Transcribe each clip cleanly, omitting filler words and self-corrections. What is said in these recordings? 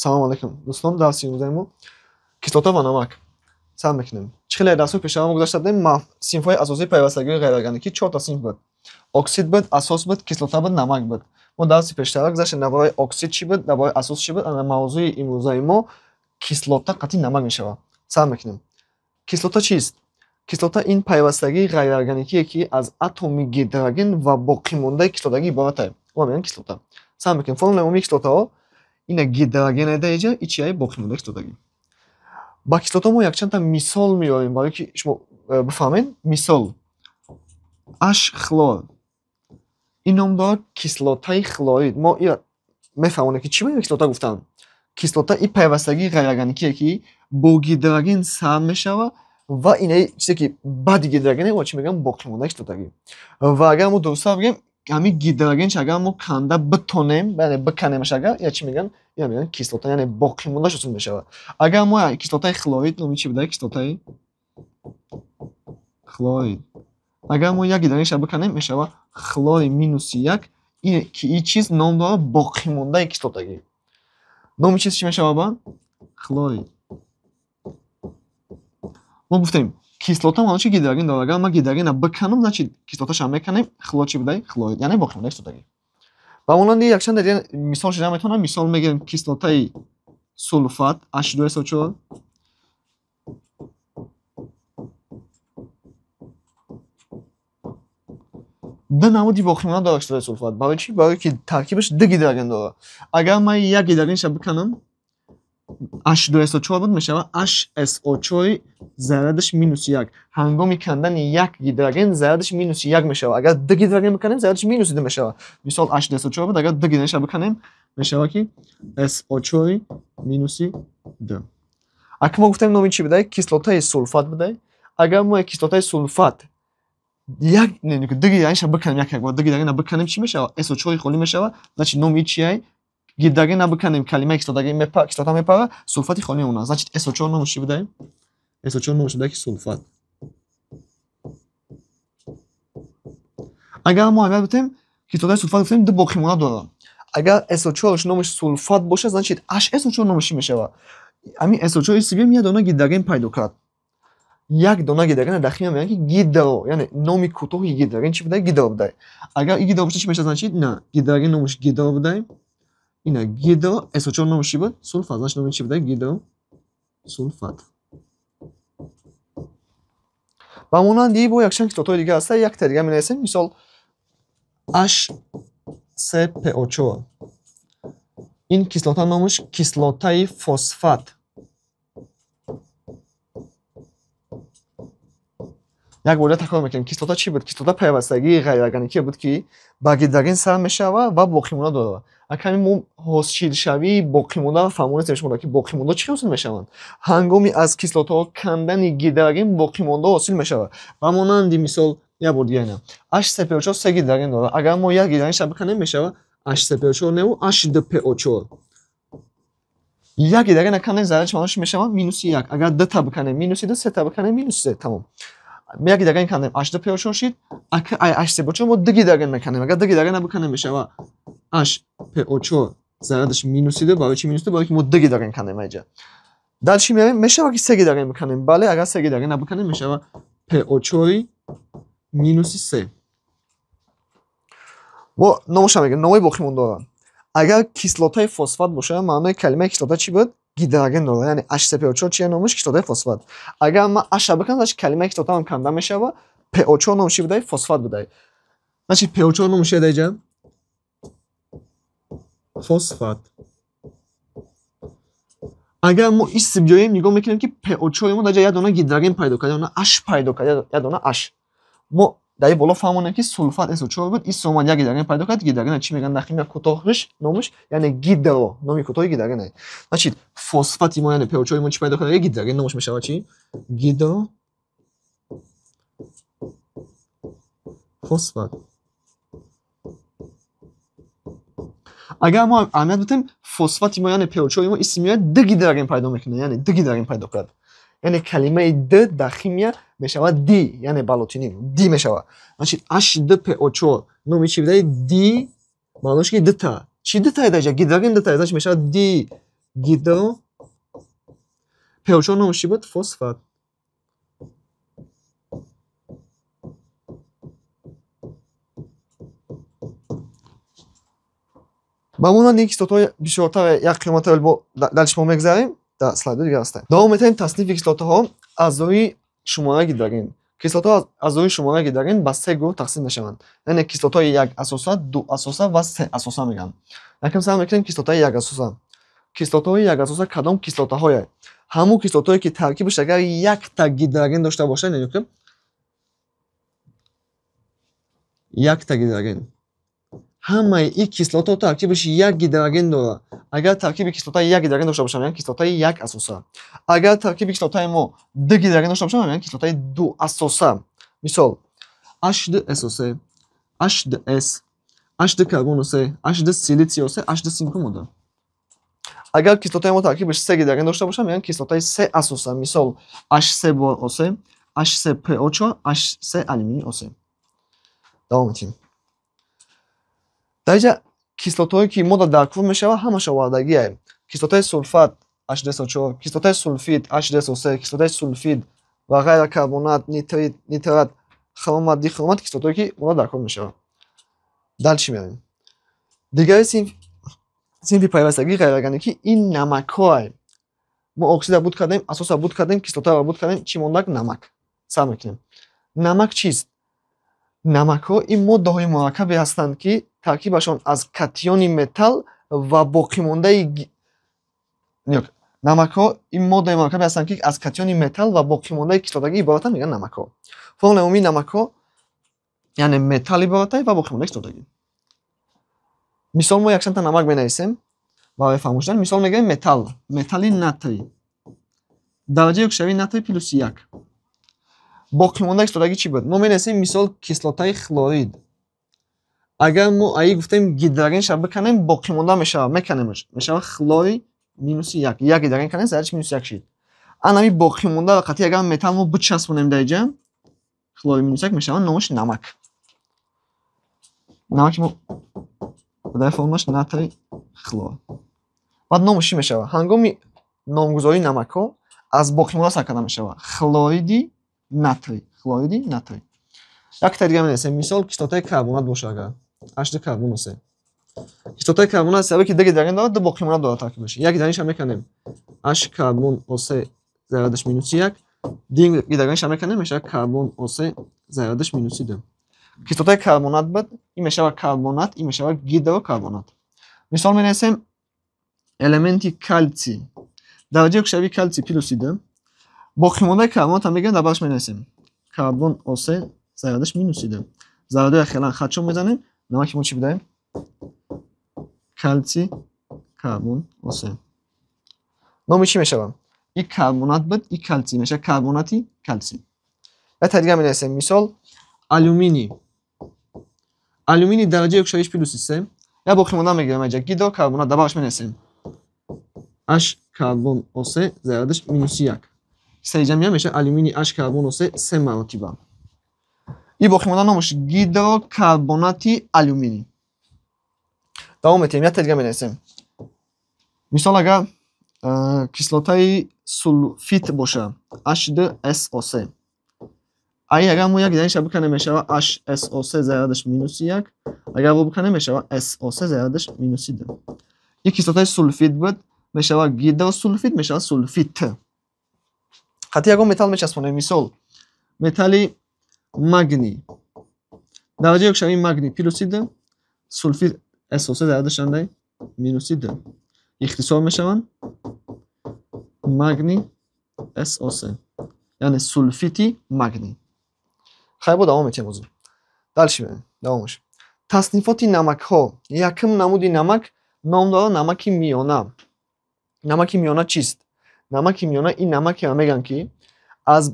Салом алейкум. Дӯстон, дарси имрӯзаи кислота ва намак сар мекунем. Чихеле дарсҳои пешавамо гузашта будем. Синфҳои асосии пайвастагии ғайриорганикӣ 4 та синф буд. Оксид буд, асос буд, кислота буд, намак буд. Мо дарси пештара гузаштем дар бораи оксид чӣ буд, дар бораи асос чӣ буд. Мавзӯи имрӯзаи мо кислота қатъи намак мешавад. Сар мекунем. Кислота чист? Кислота ин пайвастагии ғайриорганикие ки аз атоми гидроген ва боқимондаи кислотагӣ иборат аст. Мо мегӯем кислота. Сар мекунем. Формулаи умумии кислотаҳо ина гидрогене даиҷа ичиаи боқимондаи кислотагӣ. Ба кислота мо якчанд та мисол меорем барои ки шумо бифаҳмед. Мисол H-хлор. Ин ном дорад кислотаи хлорид. Мо мефаҳмонем ки чӣ бояд кислота гуфтан. Кислота ин пайвастагии ғайриорганикие ки бо гидроген сар мешава ва инаи чизе ки баъди гидрогене ва чӣ мегӯям боқимондаи кислотагӣ. Ва агар мо дурустар бигем ҳамин гидрогенш агар мо канда битонем, яъне биканемш агар, я чӣ мегӯян? Ина мегӯян кислота, яъне боқимондаш ҳосил мешавад. Агар мо кислотаи хлорид номи чӣ будае? Кислотаи хлорид. Агар мо як гидрогенша биканем, мешавад хлори минуси 1, ки ин чиз ном дорад боқимондаи кислотагӣ. Номи чиз чӣ мешавад ба? Хлорид. Мо гуфтем кислота маънош гидроген дорад. Агар ман гидрогена биканам, значит кислоташа меканем, хлор чӣ будае? Хлорид, яъне боқимондаи кислотагӣ. Ба монанди якчанд дига мисол шида метавонам. Мисол мегирем кислотаи сулфат H2SO4. д намуди боқимонда дорад кислотаи сулфат. Барои чӣ? Барои ки таркибаш д гидроген дорад. Агар ман як гидрогенша биканам, H2SO4 буд, мешавад HSO4 зарядаш минуси 1. Ҳангоми кандани як гидроген зарядаш минуси 1 мешавад. Агар д гидроген биканем, зарядаш минуси 2 мешавад. Мисол H2SO4 буд, агар д гидрогенша биканем, мешавад ки SO4 минуси 2. Акн мо гуфтем номи чӣ будае? Кислотаи сулфат будае. Агар мо кислотаи сулфат як д гидрогенша биканем, як бор д гидрогена биканем, чӣ мешавад? SO4 холӣ мешавад. Значит номи чие? Гидроген набиканем, калимаи кислота мепара, сулфати холӣ мемонад. Значит SO4 номиш чӣ будае? SO4 номиш будае ки сулфат. Агар мо гуфтем кислотаи сулфат гуфтем д боқимонда дорад. Агар SO4 номиш сулфат бошад, значит HSO4 номиш чӣ мешавад? Ҳамин SO4 ҳисси биём як дона гидроген пайдо кард. Як дона гидроген дар химия мегӯянд ки гидро, яъне номи кӯтоҳи гидроген чӣ будае? Гидро будае. Агар ин гидро бошад чӣ мешавад? Значит ина гидроген номиш гидро будае. Ина гидро, SO4 номиш чӣ буд? Сулфат. Значит номи чӣ будае? Гидро сулфат. Ба монанди бо якчанд кислотаҳои дигар ҳаста. Якта дига менависем. Мисол HCPO4. Ин кислота номиш кислотаи фосфат. Як бор такрор мекунем. Кислота чӣ буд? Кислота пайвастагии ғайриорганикие буд ки ба гидроген сар мешава ва боқимонда дорад. Аками мо ҳосилшавии боқимонда фаҳмонӣ мешавад ки боқимонда чӣ ҳосил мешаванд? Ҳангоми аз кислотаҳо кандани гидроген боқимонда ҳосил мешавад. Ба монанди мисол як бор дига ина. HCPO4 се гидроген дорад. Агар мо як гидрогенша биканем, мешавад HCPO4 неву H2PO4. Як гидрогена кандани зарядаш маънош мешавад минуси 1. Агар д та биканем, минуси 2, се та биканем, минуси 3. Тамом. Як гидроген кандем, H2PO4 шид. HCPO4 мо д гидроген меканем. Агар д гидрогена биканем, мешавад HPO4 зарядаш минуси 2. Барои чӣ минуси 2? Барои ки мо д гидроген кандем аҷа. Дар чӣ меравем? Мешавад ки се гидроген биканем. Бале, агар се гидрогена биканем, мешавад PO4 минуси 3. мо номаша мегӯем, номаи боқимонда дорад. Агар кислотаи фосфат бошад, маънои калимаи кислота чӣ буд? Гидроген дорад. Яъне HCPO4 чия номиш? Кислотаи фосфат. Агар ман H биканам, значит калимаи кислотаам канда мешавад. PO4 номиш чӣ будае? Фосфат будае. Значит PO4 номиш чия даиҷа? Фосфат. Агар мо ҳисси биёрем, нигоҳ мекунем ки PO4 мо даиҷа як дона гидроген пайдо кард, як дона H пайдо кард, як дона H. Мо дар боло фаҳмонем ки сулфат SO4 буд, ҳисси омад як гидроген пайдо кард. Гидрогена чӣ мегӯянд дар химия? Кӯтоҳиш номиш, яъне гидро, номи кӯтоҳи гидроген аст. Значит фосфати мо, яъне PO4 мо чӣ пайдо кард? Гидроген номиш мешавад чӣ? Гидро фосфат. Агар мо аҳамият битем, фосфати мо, яъне PO4 мо ҳисси меояд д гидроген пайдо мекунад, яъне д гидроген пайдо кард. Яъне калимаи д дар химия мешавад ди, яъне ба лотини ди мешавад. Значит H2PO4 номи чӣ будае? Ди маънош ки д та. Чӣ д та даиҷа? Гидроген д та. Значит мешавад ди гидро пеочо номиш чӣ буд? Фосфат. ба монанди кислотаҳои бисёртаре як қиматро дар шумо мегзарем. дар слайдҳои дигар ҳастанд. Давом метавонем таснифи кислотаҳо аъзои шумора гидроген. Кислотаҳо аъзои шумора гидроген ба се гурӯҳ тақсим мешаванд. Яъне кислотаҳои як асоса, ду асоса ва се асоса мегӯям. Якам сар мекунем кислотаи як асоса. Кислотаҳои як асоса кадом кислотаҳоянд? Ҳамон кислотаҳое ки таркибаш агар якта гидроген дошта бошад, яъне якта гидроген. ҳамаи ин кислотаҳо таркибаш як гидроген дорад. Агар таркиби кислотаи як гидроген дошта бошад, яъне кислотаи як асоса. Агар таркиби кислотаи мо ду гидроген дошта бошад, яъне кислотаи ду асоса. Мисол H2SO3, H2S, H2 карбоносе, H2 силициосе, H2 синкомода. Агар кислотаи мо таркибаш се гидроген дошта бошад, яъне кислотаи се асоса. Мисол H3OC, H3PO4, H3 алюминий-О3. давом метавонем. Дар инҷа кислотаҳое ки модда дар кур мешавад, ҳамаш овардагие. Кислотаи сулфат H2SO4, кислотаи сулфид H2SO3, кислотаи сулфид ва ғайра карбонат, нитрит, нитрат, хромат, дихромат кислотаҳое ки модда дар кур мешавад. дар чӣ меравем? Дигари синфи пайвастагии ғайраорганикӣ ин намакҳоянд. мо оксида буд кардем, асоса буд кардем, кислотаро буд кардем, чӣ мондак? Намак. сар мекунем. Намак чист? намакҳо ин моддаҳои мураккабе ҳастанд, ки таркибашон аз катиони металл ва боқимондаи намакҳо ин моддаи мураккабе ҳастанд, ки аз катиони металл ва боқимондаи кислотагӣ иборатанд, мегӯянд намакҳо. формулаи умумии намакҳо яъне металл иборатанд ва боқимондаи кислотагӣ. мисол мо якчанда намак менависем барои фаҳмоштан. мисол мегӯем металл, металли натрий, дараҷаи ёкшавии натрий плюс 1. боқимондаи кислотагӣ чӣ буд? Мо менависем мисол кислотаи хлорид. агар мо аи гуфтем гидроген биканем, боқимонда мешавад, меканемаш, мешавад хлори минуси 1. Як гидроген канем, зарядаш минус 1 шид. Ан ҳамин боқимонда ва қатъи агар металл мо бичаспонем дар инҷа, хлори минус 1 мешавад, номаш намак. намаки мо дар формулаш натрий хлор. баъд номаш чӣ мешавад? ҳангоми номгузории намакҳо аз боқимонда сар карда мешавад. хлориди натрий. хлориди натрий. якта дигар менависем. мисол кислотаи карбонат бошад, агар H2 карбоносе. кислотаи карбонат сабаби ки ду гидроген дорад, ду боқимонда дорад таркибаш. Як гидрогенша меканем, H карбон О3 зарядаш минуси 1. Дигар гидрогенша меканем, мешавад карбон О3 зарядаш минуси 2. кислотаи карбонат буд, ин мешавад карбонат, ин мешавад гидрокарбонат. мисол менависем элементи калсий, дараҷаи ёкшавии калсий плюси 2. боқимондаи карбонат ҳам мегӯянд, дар бараш менависем карбон О3 зарядаш минуси 2. зарядои хелан хатчон мезанем. намаки мо чӣ будаем? калсий карбон О3. номи чӣ мешавад? ин карбонат буд, ин калсий мешавад карбонати калсий. якта дигар менависем. мисол алюминий. алюминий дараҷаи ёкшавиш плюси 3. як боқимонда мегирем инҷа гидрокарбонат, дар бараш менависем H карбон О3 зарядаш минуси 1. сеҷамия мешавад алюминий H карбон О3 3 маротиба. ин боқимонда номаш гидрокарбонати алюминий. давом метавонем. якта дигар менависем. мисол агар кислотаи сулфит бошад, H2SO3. аи агар мо як гидрогенша биканем, мешавад HSO3 зарядаш минуси 1. агар бо биканем, мешавад SO3 зарядаш минуси 2. ин кислотаи сулфит буд, мешавад гидросулфит, мешавад сулфит. қатъи ягон металл мечаспонем. мисол металли магний, дараҷаи ёкшавии магний плюси 2, сулфит SO3 зарядаш чандай? минуси 2. ихтисор мешаванд магний SO3, яъне сулфити магний. хайр бо давом метавонем озу. дар чӣ меравем? давомаш. таснифоти намакҳо. якум намуди намак ном дорад намаки миёна. намаки миёна чист? намаки миёна ин намакеро мегӯянд, ки аз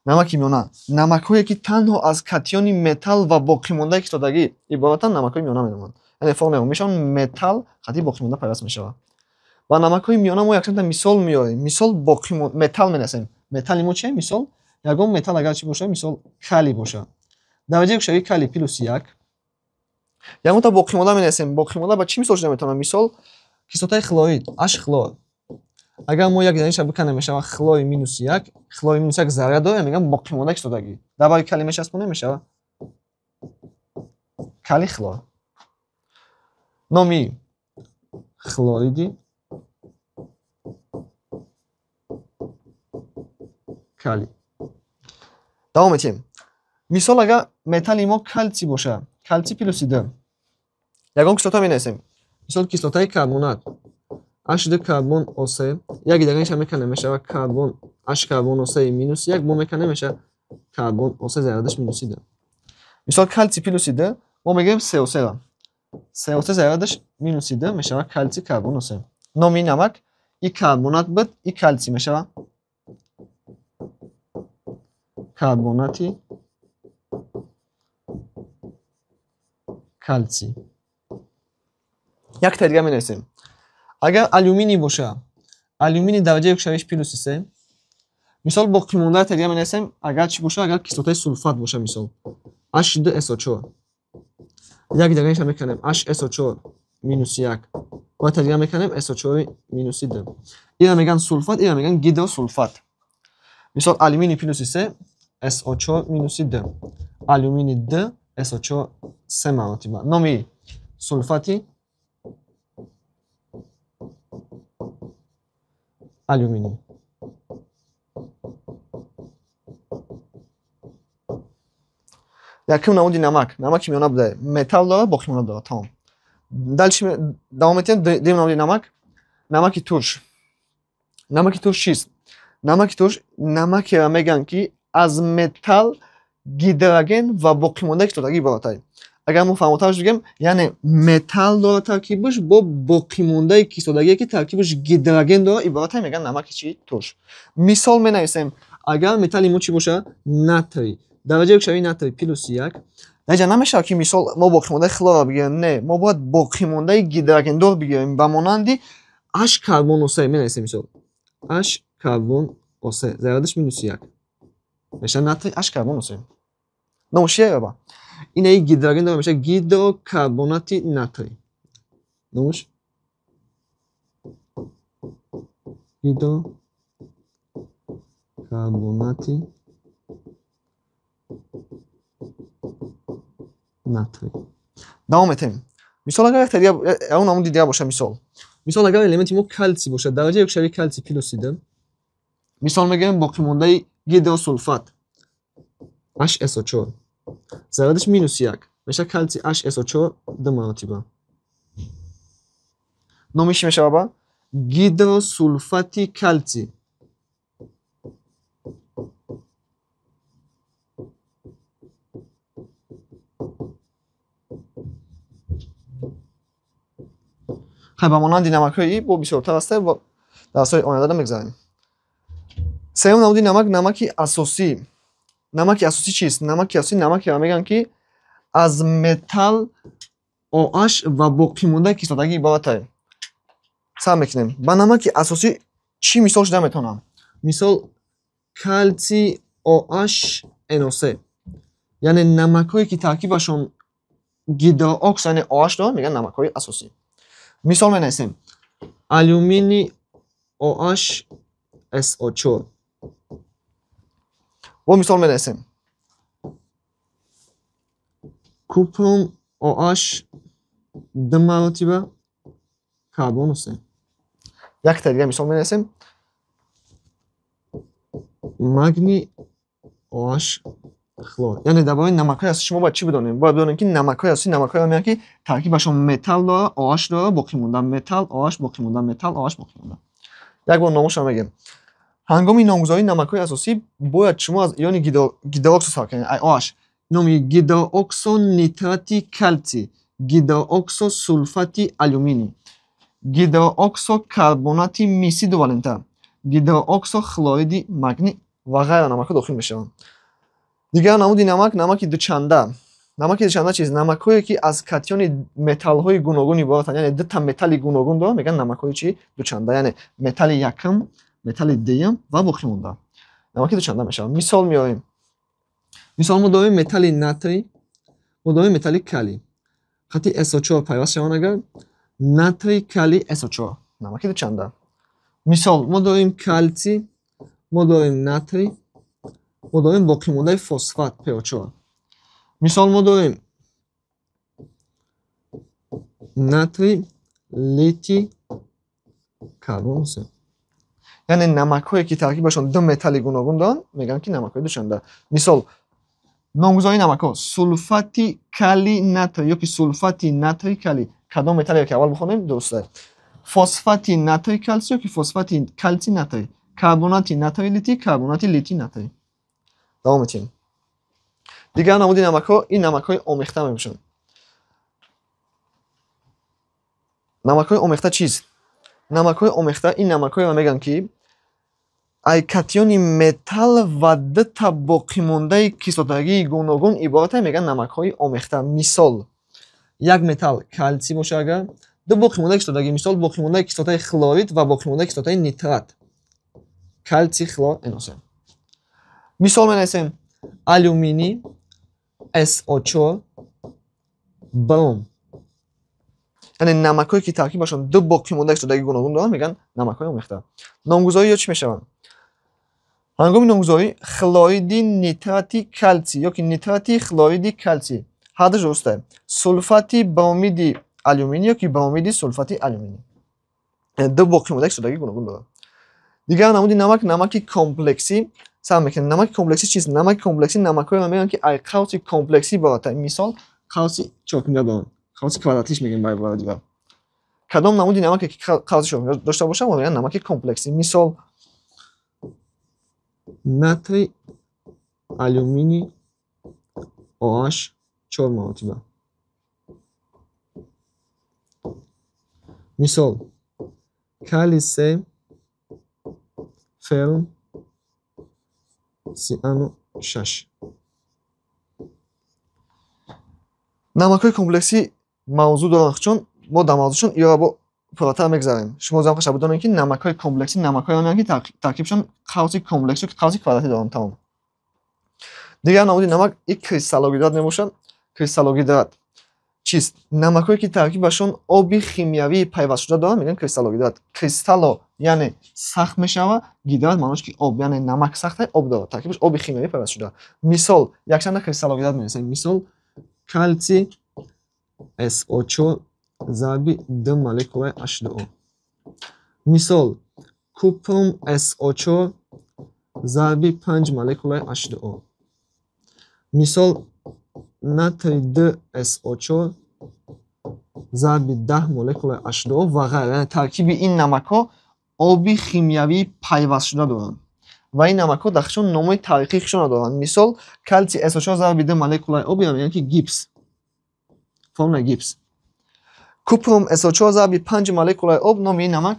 намаки миёна намакҳое ки танҳо аз катиони металл ва боқимондаи кислотагӣ иборатанд, намакҳои миёна меноманд. яъне формулаи умумишон металл қатъи боқимонда пайваст мешавад. ба намакҳои миёна мо якчанда мисол меорем. мисол металл менависем. металли мо чие? мисол ягон металл агар чӣ бошад, мисол калий бошад, дараҷаи ёкшавии калий плюси 1. ягонта боқимонда менависем. боқимонда ба чӣ мисол шуда метавонад? мисол кислотаи хлорид H хлор. Агар мо як даринша биканем мешава хлори минус 1, хлори минус 1 заряд дорад, мегам боқимонда кислотагӣ. Дар барои кали мечаспонем мешава кали хлор. номи хлориди кали. давом метем. мисол агар металли мо кальци боша, кальци плюс Д. ягон кислота менависем. мисол кислотаи карбонат H2 карбон O3, як даринша меканем мешава карбон H карбон O3 минус 1, мо меканем мешава карбон O3 зарядаш минус Д. мисол кальци плюс Д, мо мегӯем CO3. CO3 зарядаш минус Д мешава кальци карбон O3. номи намак и карбонат буд, и кальци мешава карбонати кальци. як тадига менависем. агар алюминий боша, алюминий дараҷаи ёкшавиш плюс 3. мисол боқимонда тадига менависем. агар чи боша, агар кислотаи сулфат боша, мисол H2SO4. як дараҷаша меканем HSO4 минус 1 ва тадига меканем SO4 минус Д. ина меган сулфат, ина меган гидросулфат. мисол алюминий плюс 3 SO4 минус Д. алюминий Д SO4 3 маротиба. номи сулфати алюминий. якум намуди намак. намаки миёна буда металл дорад, боқимона дорад. тамом. давом метем. дим намуди намак. намаки турш. намаки турш чист? намаки турш намакеро мегӯянд ки аз металл, гидроген ва боқимондаи кислотагӣ иборатад. агар мо фаҳмотарш бигем, яъне металл дорад таркибаш бо боқимондаи кислотагие ки таркибаш гидроген дорад иборатад, мегӯянд намаки чи? турш. мисол менависем. агар металли мо чи боша? натрий. дараҷаи ёкшавии натрий плюс 1. даҷа намешавад ки мисол мо боқимондаи хлорро бигирем. не, мо бояд боқимондаи гидрогендор бигирем ба монанди H карбон O3 менависем. мисол H карбон O3 зарядаш минус 1 меша натрий H карбон O3. номушия ёба. ина и гидроген дорад, меша гидрокарбонати натрий. номуш гидрокарбонати натрий. давом метем. мисол агар ягон намуди дига боша. мисол агар элементи мо кальци боша, дараҷаи ёкшавии кальци плюс Д. мисол мегӯем боқимондаи гидросулфат HSO4 зарядаш минус 1 меша кальци HSO4 2 маротиба. номи чи мешава? ба гидросулфати кальци. خب با مانند نمک‌های با بسیارتر است و درس‌های آینده می‌گذاریم. سوم نمودی نمک اساسی. نمک اساسی چیست؟ نمک اساسی نمکی را میگن که از متال OH و باقی مونده کیسلتگی عبارته. سعی میکنیم با نمک اساسی چی مثال شده میتونم؟ مثال کلسی OH NO3. یعنی نمک‌هایی که ترکیبشون گیدرواکس یعنی OH دارن میگن نمک‌های اساسی. مثال می‌نویسیم آلومینی OH SO4. و مثال می‌نویسیم کپرم OH 2 مرتبه کربن 3. یک تا دیگه مثال می‌نویسیم مگنی OH خلور. یعنی درباره نمک‌های اساسی شما باید چی بدونیم؟ باید بدونیم که نمک‌های اساسی نمک‌هایی میگن که ترکیبشون متال داره، OH داره، باقی مونده متال، OH باقی مونده متال، OH باقی مونده. یک بار نامش رو میگم. هنگام نامگذاری نمک‌های اساسی باید شما از ایون گیدرواکس استفاده کنید. OH نام گیدرواکسو نیتراتی کلسی، گیدرواکسو سولفاتی آلومینی، گیدرواکسو کربناتی میسی دو والنته، گیدرواکسو خلوریدی مگنی و غیره نمک‌ها داخل میشوند. دیگر نمودی نمک دوچنده. نمک دوچنده چیز؟ نمک‌هایی که از کاتیون متال‌های گوناگون عبارتند. یعنی دو تا متال گوناگون دارن میگن نمک‌های چی؟ دوچنده. یعنی متال یکم، متال دوم و باقی مونده. نمک دوچنده میشه. مثال میاریم. مثال ما داریم متال ناتری، ما داریم متال کلی. خطی SO4 پیوست شوند اگر натрий калий SO4 намаки дучанда. Мисол мо дорем кальций, мо дорем натрий, мо дорем боқимондаи фосфат PO4. мисол мо дорем натрий, литий, карбон 3. яъне намакҳое ки таркибашон ду металли гуногун доранд мегӯянд ки намакҳои душанда. мисол номгузории намакҳо сулфати калий натрий ёки сулфати натрий калий кадом металле ки аввал бихонем дурусте. фосфати натрий калсий ёки фосфати калсий натрий, карбонати натрий литий, карбонати литий натрий. давом метиҳем. дигар намуди намакҳо ин намакҳои омехта мебошанд. намакҳои омехта чист? намакҳои омехта ин намакҳоеро мегӯянд ки ай катиони металл ва дута боқимондаи кислотагии гуногун ибората мегӯянд намакҳои омехта. мисол як металл калсий боша агар ду боқимондаи кислотагӣ, мисол боқимондаи кислотаи хлорид ва боқимондаи кислотаи нитрат, калсий хлор NO3. мисол менависем алюминий SO4 бром. яъне намакҳое ки таркибашон ду боқимондаи кислотагии гуногун доранд мегӯянд намакҳои омехта. номгузорӣ ё чӣ мешаванд? ҳангоми номгузорӣ хлориди нитрати калсий ёки нитрати хлориди калсий ҳарду дурусте. сулфати бромиди алюминий ёки бромиди сулфати алюминий. ду боқимондаи кислотагии гуногун доранд. дигар намуди намак намаки комплексӣ сабр мекунем. намаки комплексӣ чист? намаки комплексӣ намакҳоеро мегӯянд ки ай қавси комплексӣ ибората. мисол қавси чоркунҷа доранд. қавси квадратиш мегӯем ба ибораи дигар. кадом намуди намаке ки қавси чоркунҷа дошта бошад мо мегӯянд намаки комплексӣ. мисол натрий алюминий OH 4 маротиба. мисол калий 3 ферм циану 6. намакҳои комплексӣ мавзӯъ доранд чун мо дар мавзӯъшон иёро пурратар мегзарем. шумо зам хоша бидонед ки намакҳои комплексӣ намакҳоеро мегӯянд ки таркибшон қавси комплекс ёки қавси квадрати доранд. тамом. дигар намуди намак ин кристаллогидрат мебошад. кристаллогидрат чист? намакҳое ки таркибашон оби химиявии пайвастшуда доранд мегӯянд кристаллогидрат. кристалло яъне сахт мешава, гидрат маънош ки об, яъне намак сахта об дорад, таркибаш оби химиявӣ пайвастшуда. мисол якчанда кристаллогидрат менависем. мисол калсий SO4 зарби 2 молекулаи H2O. мисол купрум SO4 зарби 5 молекулаи H2O. мисол натрий 2 SO4 зарби 10 молекулаи H2O ва ғайра. яъне таркиби ин намакҳо оби химиявии пайвастшуда доранд ва ин намакҳо дар худшон номҳои таърихии худшонро доранд. мисол калсий SO4 зарби 2 молекулаи обиро мегӯянд ки гипс, формулаи гипс. купрум SO4 зарби 5 молекулаи об номи ин намак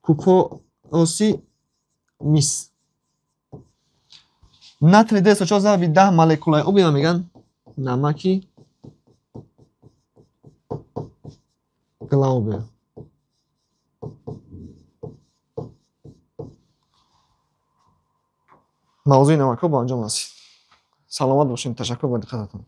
купороси мис. натрий 2 SO4 зарби 10 молекулаи обиро мегӯянд намаки глаубер. мавзӯи намакҳо ба анҷом расид. саломат бошед. ташаккур ба диққататон.